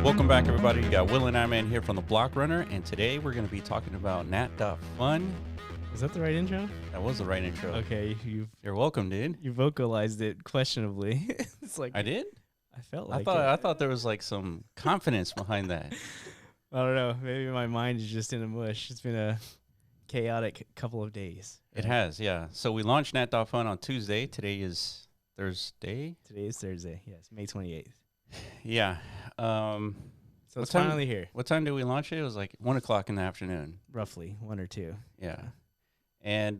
Welcome back, everybody. You got Will and Iron here from the Blockrunner, and today we're going to be talking about NAT.fun. Is that the right intro? That was the right intro. Okay, You're welcome, dude. you vocalized it questionably. It's like I did? I felt like I thought there was like some confidence behind that. I don't know. Maybe my mind is just in a mush. It's been a chaotic couple of days. It has, yeah. So we launched NAT.fun on Tuesday. Today is Thursday. Today is Thursday. Yes, May 28th. Yeah. So it's finally here. What time did we launch it? It was like 1 o'clock in the afternoon. Roughly 1 or 2. Yeah. And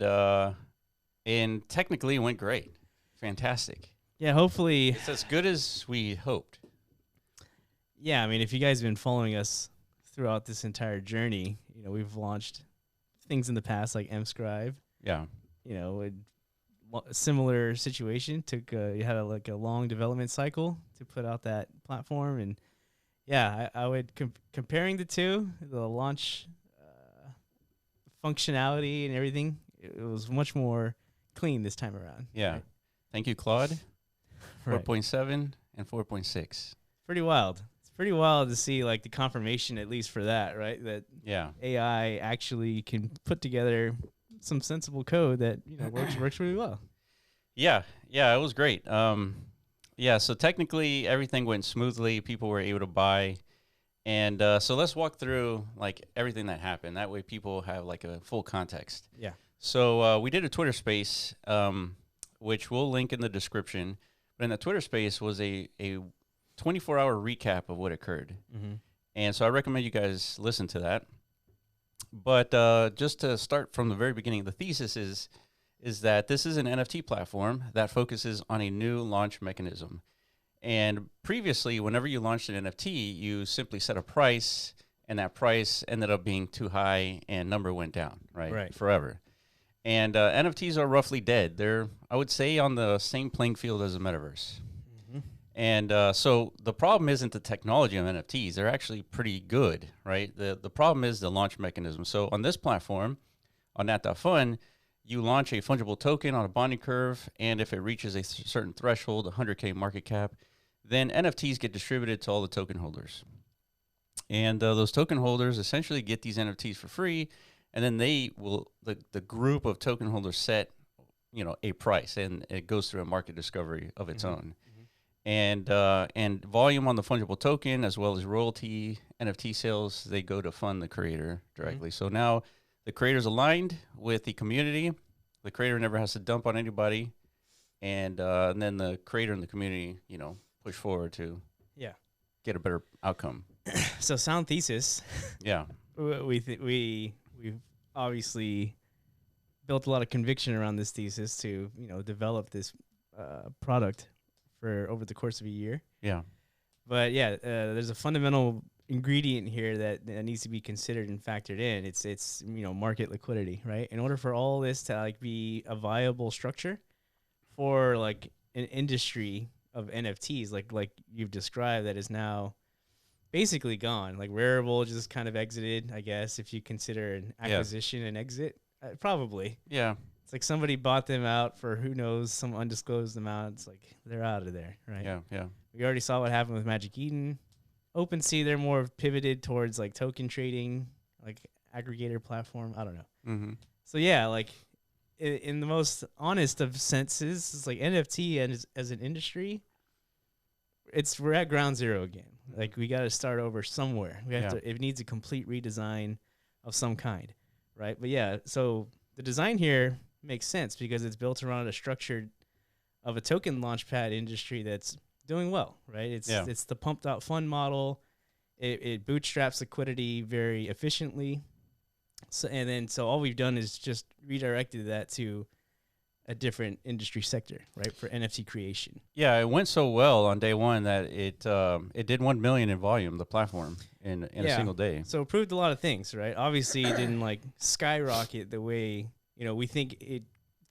technically it went great. Fantastic. Yeah, hopefully. It's as good as we hoped. Yeah, I mean, if you guys have been following us throughout this entire journey, we've launched things in the past like mScribe. Yeah. A similar situation. You had a long development cycle to put out that platform, and yeah, I would comparing the two, the launch functionality and everything, it was much more clean this time around. Yeah. Right? Thank you, Claude. Right. 4.7 and 4.6. Pretty wild. It's pretty wild to see like the confirmation, at least for that, right? That Yeah. AI actually can put together some sensible code that works really well. Yeah, it was great. So technically everything went smoothly. People were able to buy, and so let's walk through like everything that happened. That way, people have like a full context. Yeah. So we did a Twitter space, which we'll link in the description. But in the Twitter space was a 24-hour recap of what occurred, and so I recommend you guys listen to that. But just to start from the very beginning, the thesis is that this is an NFT platform that focuses on a new launch mechanism. And previously, whenever you launched an NFT, you simply set a price, and that price ended up being too high, and number went down, right? Forever. And NFTs are roughly dead. They're, I would say, on the same playing field as the metaverse. And so the problem isn't the technology of NFTs. They're actually pretty good, right? The problem is the launch mechanism. So on this platform, on NAT.fun, you launch a fungible token on a bonding curve, and if it reaches a certain threshold, 100K market cap, then NFTs get distributed to all the token holders. And those token holders essentially get these NFTs for free, and then they will, the group of token holders set, a price, and it goes through a market discovery of its own. And volume on the fungible token, as well as royalty NFT sales, they go to fund the creator directly. So now the creator's aligned with the community. The creator never has to dump on anybody, and then the creator and the community, push forward to get a better outcome. So sound thesis. Yeah, we've obviously built a lot of conviction around this thesis to develop this product for over the course of a year. Yeah. But yeah, there's a fundamental ingredient here that needs to be considered and factored in. It's market liquidity, right? In order for all this to like be a viable structure for like an industry of NFTs, like you've described, that is now basically gone. Like Rarible just kind of exited, I guess, if you consider an acquisition and exit, probably. Yeah. It's like somebody bought them out for who knows, some undisclosed amount. It's like they're out of there, right? Yeah. We already saw what happened with Magic Eden. OpenSea, they're more pivoted towards like token trading, like aggregator platform. I don't know. So yeah, like in the most honest of senses, it's like NFT as an industry, we're at ground zero again. Like we got to start over somewhere. It needs a complete redesign of some kind, right? But yeah, so the design here makes sense because it's built around a structure of a token launchpad industry that's doing well, right? It's the pumped out fund model. It bootstraps liquidity very efficiently. So all we've done is just redirected that to a different industry sector, right? For NFT creation. Yeah, it went so well on day one that it did 1 million in volume, the platform, in a single day. So it proved a lot of things, right? Obviously it didn't like skyrocket the way we think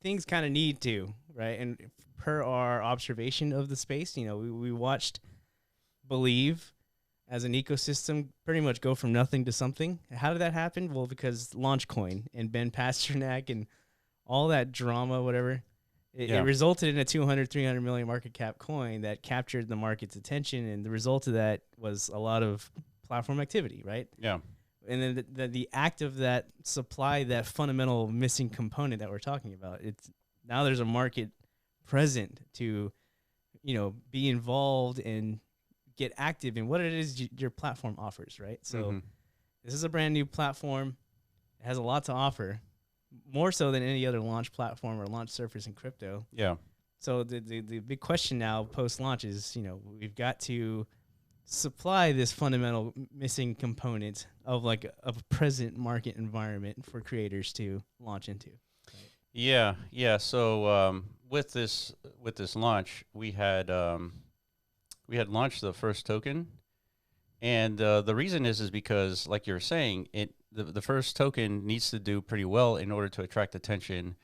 things kind of need to, right? And per our observation of the space, we watched Believe as an ecosystem pretty much go from nothing to something. How did that happen? Well, because Launchcoin and Ben Pasternak and all that drama, whatever, It resulted in a 200, 300 million market cap coin that captured the market's attention. And the result of that was a lot of platform activity, right? Yeah. And then the act of that supply, that fundamental missing component that we're talking about, it's now there's a market present to, be involved and get active in what it is your platform offers, right? So this is a brand new platform. It has a lot to offer, more so than any other launch platform or launch surface in crypto. Yeah. So the big question now post-launch is, we've got to supply this fundamental missing component of a present market environment for creators to launch into. Right? Yeah. So with this launch, we had launched the first token, and the reason is because, like you're saying, the first token needs to do pretty well in order to attract attention.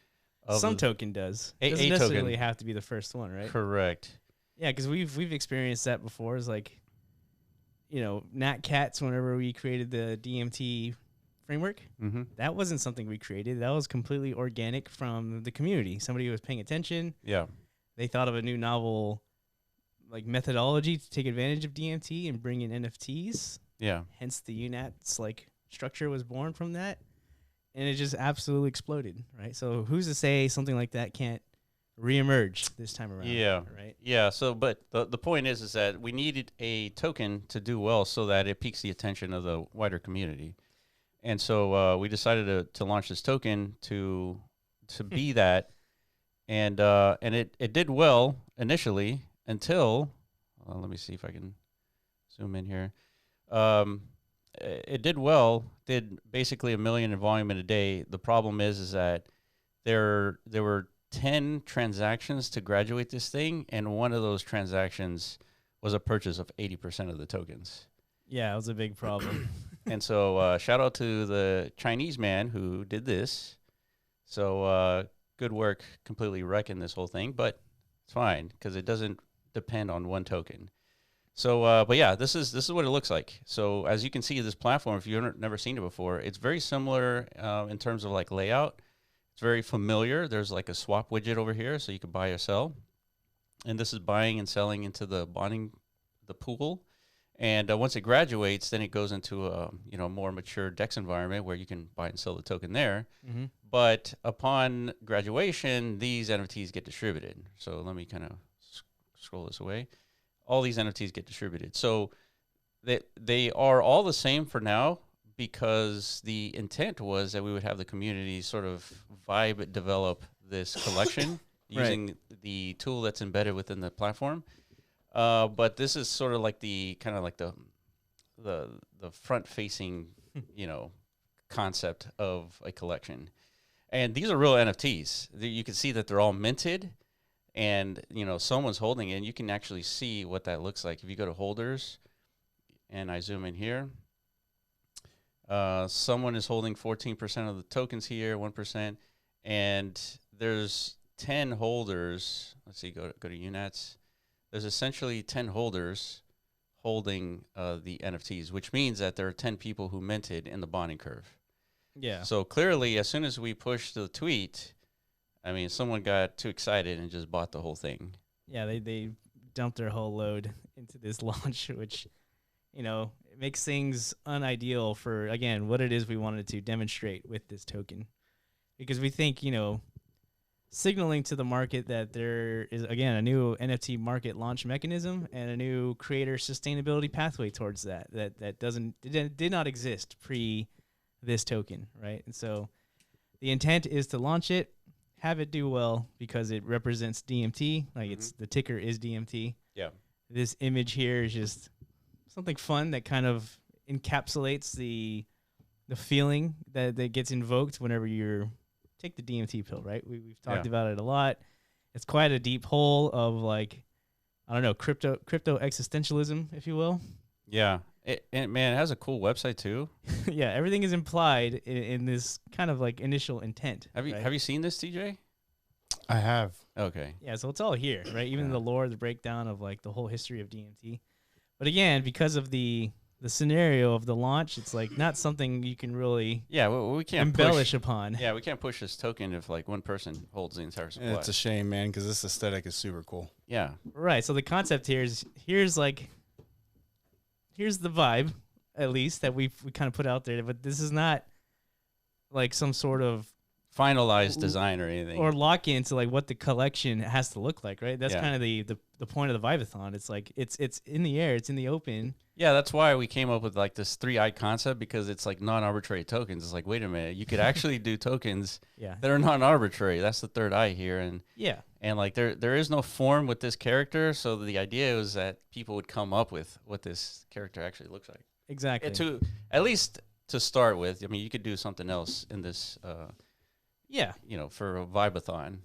Some token does. It doesn't necessarily have to be the first one, right? Correct. Yeah, because we've experienced that before. It's like, Nat Cats, whenever we created the DMT framework, that wasn't something we created. That was completely organic from the community. Somebody was paying attention. Yeah. They thought of a new novel methodology to take advantage of DMT and bring in NFTs. Yeah. Hence the UNATs structure was born from that. And it just absolutely exploded, right? So who's to say something like that can't reemerge this time around? Yeah. Right. Yeah. So, but the point is that we needed a token to do well so that it piques the attention of the wider community. And so we decided to launch this token to be that. And it did well initially until, let me see if I can zoom in here. It did well, did basically 1 million in volume in a day. The problem is that there were 10 transactions to graduate this thing, and one of those transactions was a purchase of 80% of the tokens. Yeah, it was a big problem. And so shout out to the Chinese man who did this. So good work completely wrecking this whole thing, but it's fine because it doesn't depend on one token. So, but yeah, this is what it looks like. So as you can see, this platform, if you've never seen it before, it's very similar in terms of layout. It's very familiar. There's a swap widget over here, so you can buy or sell. And this is buying and selling into the pool. And once it graduates, then it goes into a more mature DEX environment where you can buy and sell the token there. But upon graduation, these NFTs get distributed. So let me kind of scroll this away. All these NFTs get distributed. So they are all the same for now because the intent was that we would have the community sort of develop this collection using the tool that's embedded within the platform. But this is sort of the front-facing, concept of a collection. And these are real NFTs. You can see that they're all minted, and someone's holding it. And you can actually see what that looks like if you go to holders, and I zoom in here. Someone is holding 14% of the tokens here, 1%, and there's 10 holders. Let's see, go to UNATs. There's essentially 10 holders holding the NFTs, which means that there are 10 people who minted in the bonding curve. Yeah. So clearly, as soon as we pushed the tweet, someone got too excited and just bought the whole thing. Yeah, they dumped their whole load into this launch, which, it makes things unideal for, again, what it is we wanted to demonstrate with this token. Because we think, signaling to the market that there is, again, a new NFT market launch mechanism and a new creator sustainability pathway towards that did not exist pre this token, right? And so the intent is to launch it, have it do well because it represents DMT, it's the ticker is DMT. Yeah. This image here is just something fun that kind of encapsulates the feeling that gets invoked whenever you're take the DMT pill, right? We've talked about it a lot. It's quite a deep hole of crypto existentialism, if you will. Yeah. It has a cool website too. Yeah, everything is implied in this kind of initial intent. Have you seen this, TJ? I have. Okay. Yeah, so it's all here, right? Even the lore, the breakdown of the whole history of DMT. But again, because of the the scenario of the launch, it's like not something you can really we can't embellish upon. Yeah, we can't push this token if like one person holds the entire supply. It's a shame, man, because this aesthetic is super cool. Yeah. Right. So the concept here is here's the vibe, at least that we kind of put out there, but this is not like some sort of finalized design or anything, or lock into like what the collection has to look like, right? That's kind of the point of the Vibathon. It's like it's in the air, it's in the open. Yeah, that's why we came up with like this 3-eye concept, because it's like non-arbitrary tokens. It's like, wait a minute, you could actually do tokens that are non-arbitrary. That's the third eye here, and like there is no form with this character, so the idea was that people would come up with what this character actually looks like. Exactly. At least to start with. I mean, you could do something else in this. For a Vibathon.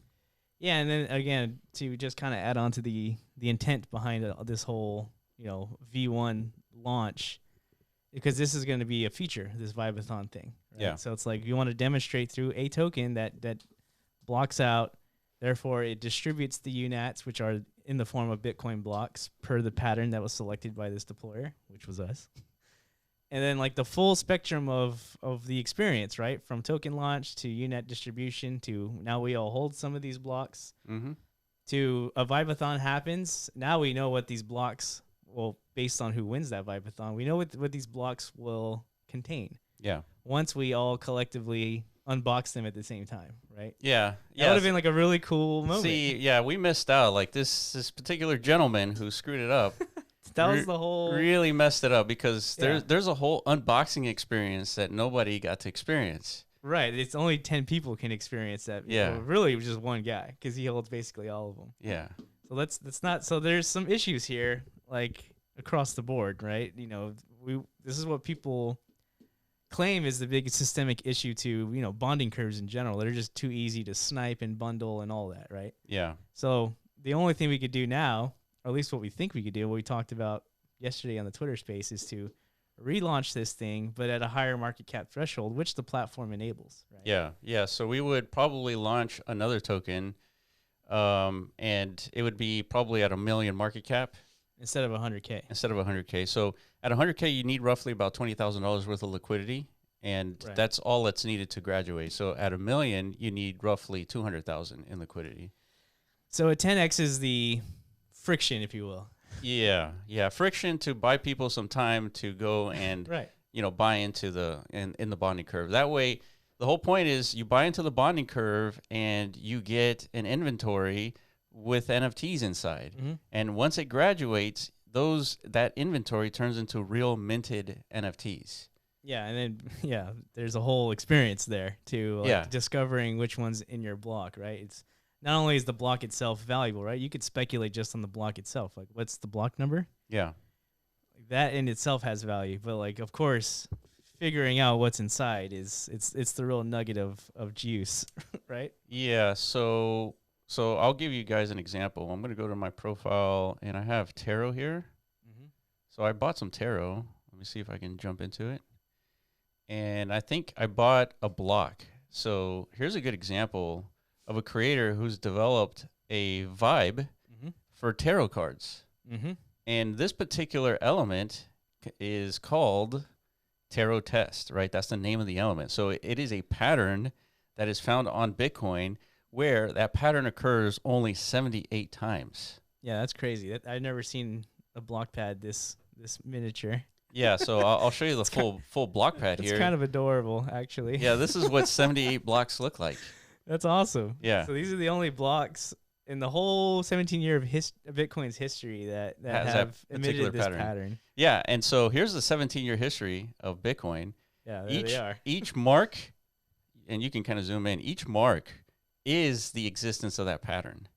Yeah, and then again, to just kind of add on to the intent behind this whole, V1 launch, because this is going to be a feature, this Vibathon thing. Right? Yeah. So it's like you want to demonstrate through a token that blocks out, therefore it distributes the UNATs, which are in the form of Bitcoin blocks per the pattern that was selected by this deployer, which was us. And then like the full spectrum of the experience, right? From token launch to UNAT distribution to now we all hold some of these blocks to a Vibathon happens. Now we know what these blocks will, based on who wins that Vibathon, we know what these blocks will contain. Yeah. Once we all collectively unbox them at the same time, right? Yeah. That would have been like a really cool moment. See, yeah, we missed out. Like this particular gentleman who screwed it up. That was the whole... Really messed it up, because there's a whole unboxing experience that nobody got to experience. Right. It's only 10 people can experience that. Yeah. Well, really, it was just one guy, because he holds basically all of them. Yeah. So that's not... So there's some issues here, like, across the board, right? This is what people claim is the biggest systemic issue to, bonding curves in general. They're just too easy to snipe and bundle and all that, right? Yeah. So the only thing we could do now, or at least what we think we could do, what we talked about yesterday on the Twitter space, is to relaunch this thing, but at a higher market cap threshold, which the platform enables. Right? Yeah, yeah. So we would probably launch another token, and it would be probably at 1 million market cap. Instead of 100K. Instead of 100K. So at 100K, you need roughly about $20,000 worth of liquidity, and that's all that's needed to graduate. So at 1 million, you need roughly 200,000 in liquidity. So a 10x is the friction, if you will. Yeah, friction to buy people some time to go and buy into in the bonding curve. That way, the whole point is you buy into the bonding curve and you get an inventory with NFTs inside. And once it graduates, that inventory turns into real minted NFTs. Yeah, and then there's a whole experience there to discovering which one's in your block, right? It's not only is the block itself valuable, right? You could speculate just on the block itself. Like, what's the block number? Yeah. That in itself has value. But, like, of course, figuring out what's inside it's the real nugget of juice, right? Yeah, so I'll give you guys an example. I'm going to go to my profile, and I have Taro here. So I bought some Taro. Let me see if I can jump into it. And I think I bought a block. So here's a good example of a creator who's developed a vibe for tarot cards. And this particular element is called Tarot Test, right? That's the name of the element. So it is a pattern that is found on Bitcoin where that pattern occurs only 78 times. Yeah, that's crazy. I've never seen a block pad this miniature. Yeah, so I'll show you the full block pad here. It's kind of adorable, actually. Yeah, this is what 78 blocks look like. That's awesome. Yeah. So these are the only blocks in the whole 17 year of Bitcoin's history that have emitted this pattern. Yeah, and so here's the 17-year history of Bitcoin. Yeah, there they are. Each mark, and you can kind of zoom in, each mark is the existence of that pattern,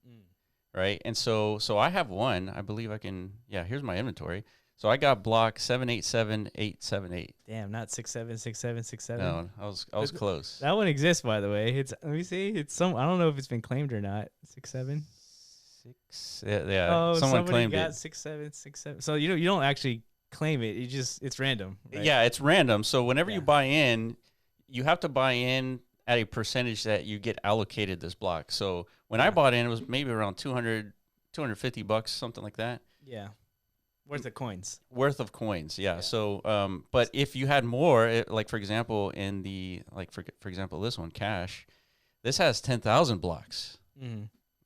right? And so I have one. I believe I can, here's my inventory. So I got block 787878. Damn, not 676767. No, I was close. That one exists, by the way. Let me see. It's I don't know if it's been claimed or not. 67. Yeah. Oh, someone claimed got it. 6767. So you don't actually claim it. It's random. Right? Yeah, it's random. So whenever you buy in, you have to buy in at a percentage that you get allocated this block. So when I bought in, it was maybe around $250, something like that. Yeah. Worth of coins. Worth of coins, yeah. So, but if you had more, like for example, in the for example, this one, Cash, this has 10,000 blocks,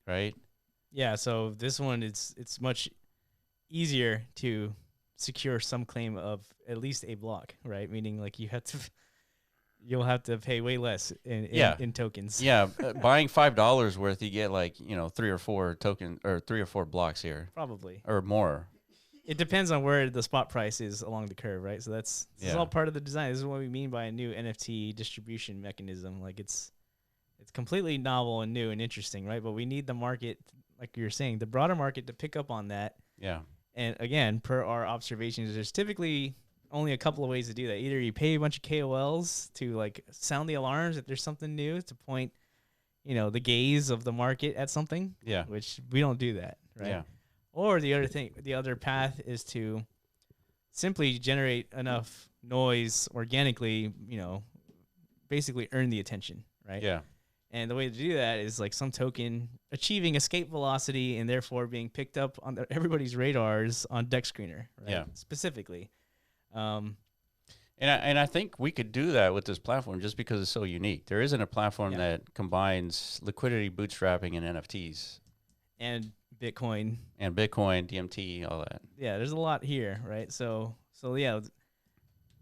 right? Yeah. So this one, it's much easier to secure some claim of at least a block, right? Meaning like you'll have to pay way less in tokens. Yeah, buying $5 worth, you get like 3 or 4 token or 3 or 4 blocks here, Probably, or more. It depends on where the spot price is along the curve, right? So this is all part of the design. This is what we mean by a new NFT distribution mechanism. Like it's completely novel and new and interesting, right? But we need the market, like you were saying, the broader market to pick up on that. Yeah. And again, per our observations, there's typically only a couple of ways to do that. Either you pay a bunch of KOLs to like sound the alarms if there's something new, to point, the gaze of the market at something. Yeah. Which we don't do that, right? Yeah. Or the other path is to simply generate enough noise organically, basically earn the attention, right? Yeah. And the way to do that is like some token achieving escape velocity and therefore being picked up on everybody's radars on DexScreener, right? Yeah. Specifically. And I think we could do that with this platform just because it's so unique. There isn't a platform that combines liquidity, bootstrapping, and NFTs. And Bitcoin, DMT, all that. Yeah, there's a lot here, right? So yeah,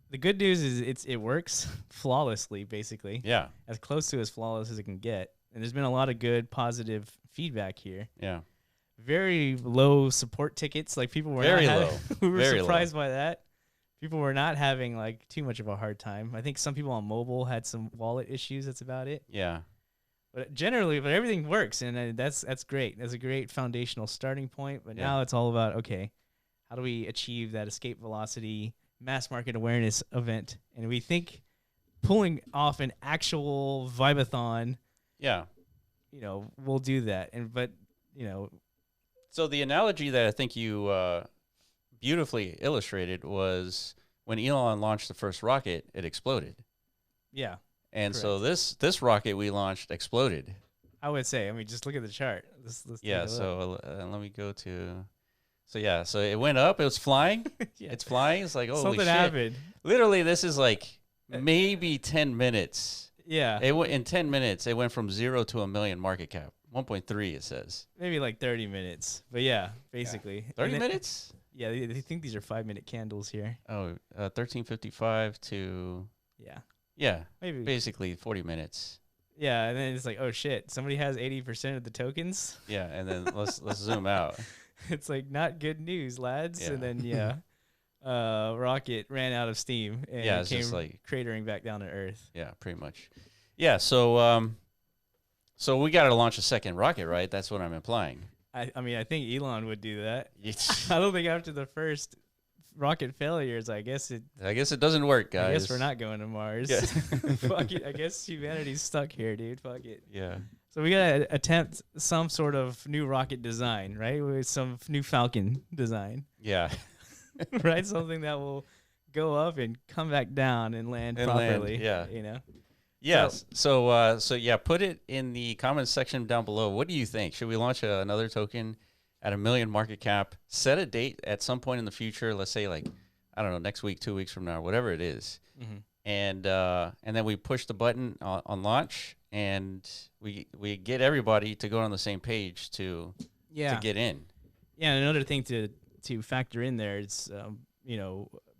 the good news is it works flawlessly, basically. Yeah, as close to as flawless as it can get. And there's been a lot of good, positive feedback here. Yeah, very low support tickets. Like people were very low. We were surprised by that. People were not having like too much of a hard time. I think some people on mobile had some wallet issues. That's about it. Yeah. But generally, everything works, and that's great. That's a great foundational starting point. But now it's all about, okay, how do we achieve that escape velocity mass market awareness event? And we think pulling off an actual Vibathon, we'll do that. So the analogy that I think you beautifully illustrated was when Elon launched the first rocket, it exploded. Yeah. And correct. so this rocket we launched exploded. I would say. I mean, just look at the chart. Let's so let me go to. So it went up. It was flying. It's flying. It's like, holy something shit. happened. Literally, this is like maybe 10 minutes. Yeah. In 10 minutes, it went from 0 to $1 million market cap. 1.3, it says. Maybe like 30 minutes. But yeah, basically. 30 minutes? Yeah, they think these are 5-minute candles here. Oh, 13:55 to. Yeah. Yeah, maybe basically 40 minutes. Yeah, and then it's like, oh shit, somebody has 80% of the tokens. Yeah, and then let's zoom out. It's like not good news, lads. Yeah. And then rocket ran out of steam and came just like cratering back down to Earth. Yeah, pretty much. Yeah, so we got to launch a second rocket, right? That's what I'm implying. I mean, I think Elon would do that. I don't think after the first rocket failures, I guess it doesn't work, guys. I guess we're not going to Mars. Yeah. Fuck it. I guess humanity's stuck here, dude. Fuck it. Yeah. So we gotta attempt some sort of new rocket design, right? With some new Falcon design. Yeah. Right? Something that will go up and come back down and land properly. Yeah. Yes. So put it in the comments section down below. What do you think? Should we launch another token at $1 million market cap? Set a date at some point in the future. Let's say like, I don't know, next week, 2 weeks from now, whatever it is. Mm-hmm. And then we push the button on launch, and we get everybody to go on the same page to get in. Yeah. And another thing to factor in there is,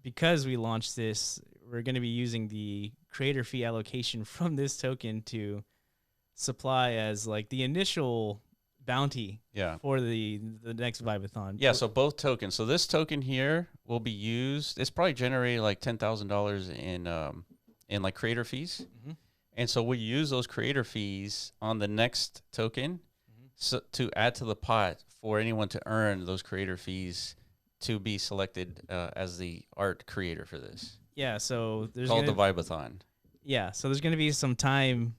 because we launched this, we're going to be using the creator fee allocation from this token to supply as like the initial bounty for the next Vibathon. Yeah, so both tokens. So this token here will be used. It's probably generated like $10,000 in like creator fees. Mm-hmm. And so we use those creator fees on the next token to add to the pot for anyone to earn those creator fees to be selected as the art creator for this. Yeah, so there's called the Vibathon. Yeah, so there's going to be some time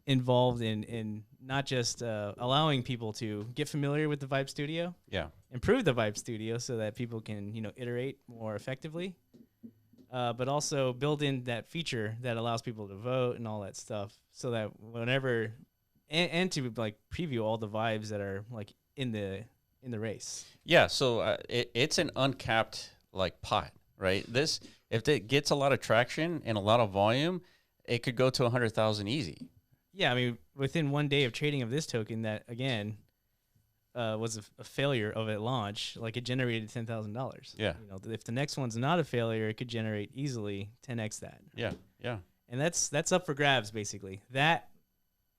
involved in not just allowing people to get familiar with the Vibe Studio, improve the Vibe Studio so that people can iterate more effectively, but also build in that feature that allows people to vote and all that stuff, so that whenever and to like preview all the vibes that are like in the in the race. Yeah, so it's an uncapped like pot, right? This, if it gets a lot of traction and a lot of volume, it could go to 100,000 easy. Yeah, I mean, within 1 day of trading of this token, that again was a failure of at launch, like it generated $10,000. Yeah. You know, if the next one's not a failure, it could generate easily 10x that. Yeah, yeah. And that's up for grabs basically. That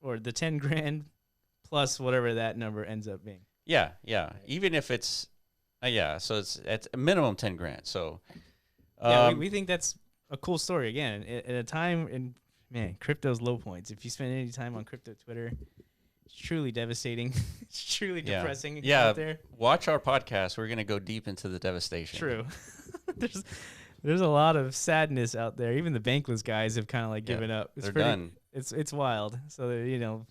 or the 10 grand plus whatever that number ends up being. Yeah, yeah. Even if it's, so it's at a minimum 10 grand. So, yeah, we think that's a cool story. Again, at a time in, man, crypto's low points. If you spend any time on crypto Twitter, it's truly devastating. It's truly depressing out there. Watch our podcast. We're going to go deep into the devastation. True. There's a lot of sadness out there. Even the bankless guys have kind of like given up. They're done. It's wild. So, you know,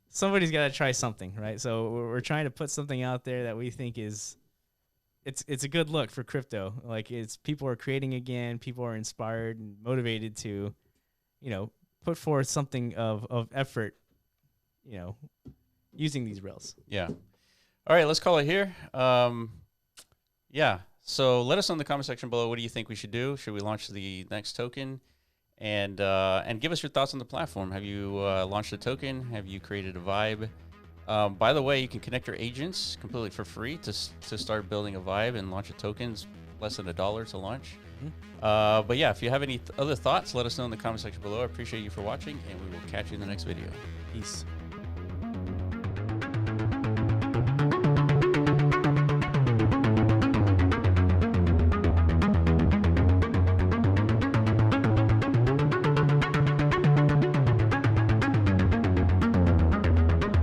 somebody's got to try something, right? So we're trying to put something out there that we think is it's a good look for crypto. Like people are creating again, people are inspired and motivated to, you know, put forth something of effort, you know, using these rails. Yeah. All right, let's call it here. Yeah. So let us know in the comment section below. What do you think we should do? Should we launch the next token? And give us your thoughts on the platform. Have you launched a token? Have you created a vibe? By the way, you can connect your agents completely for free to start building a vibe and launch a token. It's less than $1 to launch. Mm-hmm. But yeah, if you have any other thoughts, let us know in the comment section below. I appreciate you for watching, and we will catch you in the next video. Peace.